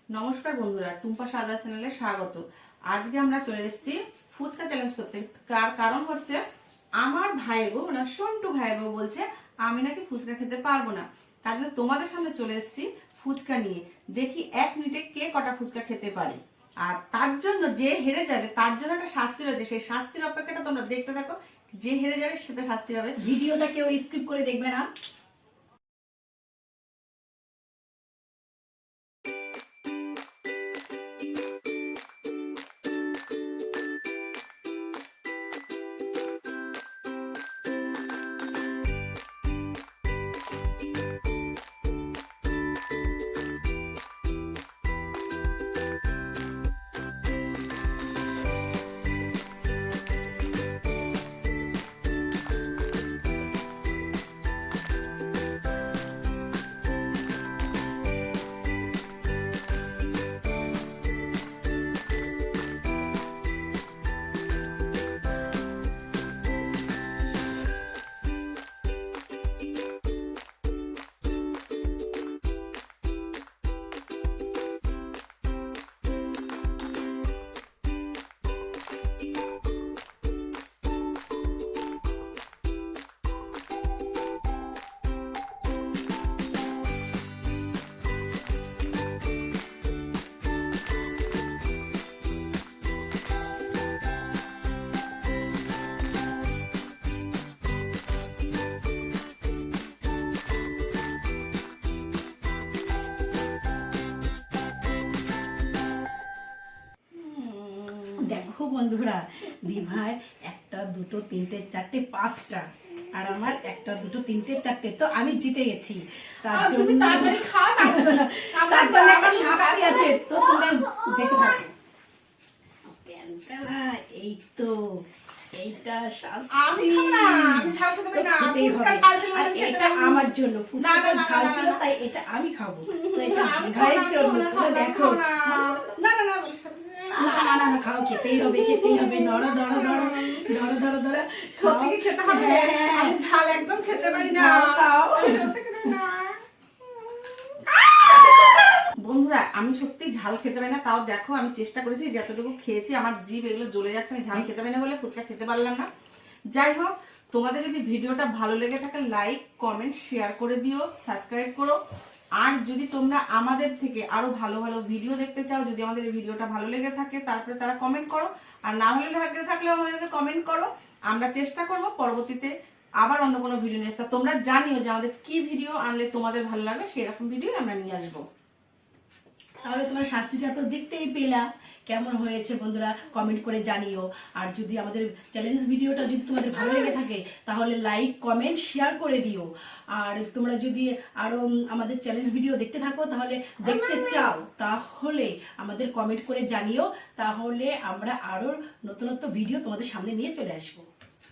নমস্কার বন্ধুরা, টুম্পা সাদা চ্যানেলে স্বাগত। আজকে আমরা চলে এসেছি ফুচকা চ্যালেঞ্জ করতে। কারণ হচ্ছে আমার ভাইয়ের বউ, মানে সন্টু ভাইয়ের বউ বলছে আমি নাকি ফুচকা খেতে পারবো না। তার জন্য তোমাদের সামনে চলে এসেছি ফুচকা নিয়ে। দেখি 1 মিনিটে কে কটা ফুচকা খেতে পারে। আর তার জন্য যে হেরে যাবে তার জন্য একটা শাস্তি রয়েছে, সেই শাস্তির অপেক্ষাটা তোমরা দেখতে থাকো। যে হেরে যাবে সেটা শাস্তি হবে। ভিডিওটা কেউ স্কিপ করে দেখবে না। দেখো বন্ধুরা, দিভাই 1টা 2টো 3টে 4টে 5টা, আর আমার 1টা 2টো 3টে 4টে, তো আমি জিতে গেছি। তার জন্য একটা শাস্তি আছে, তো তোমরা দেখে থাকো। এই তো এইটা শাস্তি, এটা আমার জন্য ফুচকাটা ঝাল ছিল, তাই এটা আমি খাবো। তো এটা ভাইয়ের জন্য, তোমরা দেখো। না না না না, খাও, খেতেই হবে খেতেই হবে। ধরো ধরো ধরো ধরো ধরো ধরো, সত্যি কি খেতে হবে? আমি ঝাল একদম খেতে পারি না। সত্যি খেতে পারি না। বন্ধুরা, আমি সত্যি ঝাল খেতে পারি না, তাও দেখো আমি চেষ্টা করেছি, যতটুকু খেয়েছি আমার জিভ এগুলো জ্বলে যাচ্ছে। আমি ঝাল খেতে পারি না বলে ফুচকা খেতে পারলাম না। যাই হোক, তোমাদের যদি ভিডিওটা ভালো লেগে থাকে লাইক কমেন্ট শেয়ার করে দিও, সাবস্ক্রাইব করো। আর যদি তোমরা আমাদের থেকে আরো ভালো ভালো ভিডিও দেখতে চাও, যদি আমাদের এই ভিডিওটা ভালো লেগে থাকে তারপরে তারা কমেন্ট করো। আর না হলে থাকলেও আমাদেরকে কমেন্ট করো। আমরা চেষ্টা করব পরবর্তীতে আবার অন্য কোনো ভিডিও নিয়ে আসতে। তোমরা জানিও যে আমাদের কি ভিডিও আনলে তোমাদের ভালো লাগবে, সেরকম ভিডিও আমরা নিয়ে আসবো। তাহলে তোমার শাস্তিটা তো দেখতেই পেলা, কেমন হয়েছে বন্ধুরা কমেন্ট করে জানিও। আর যদি আমাদের চ্যালেঞ্জ ভিডিওটা যদি তোমাদের ভালো লেগে থাকে তাহলে লাইক কমেন্ট শেয়ার করে দিও। আর তোমরা যদি আরো আমাদের চ্যালেঞ্জ ভিডিও দেখতে থাকো, তাহলে দেখতে চাও, তাহলে আমাদের কমেন্ট করে জানিও। তাহলে আমরা আরো নতুন নতুন ভিডিও তোমাদের সামনে নিয়ে চলে আসবো।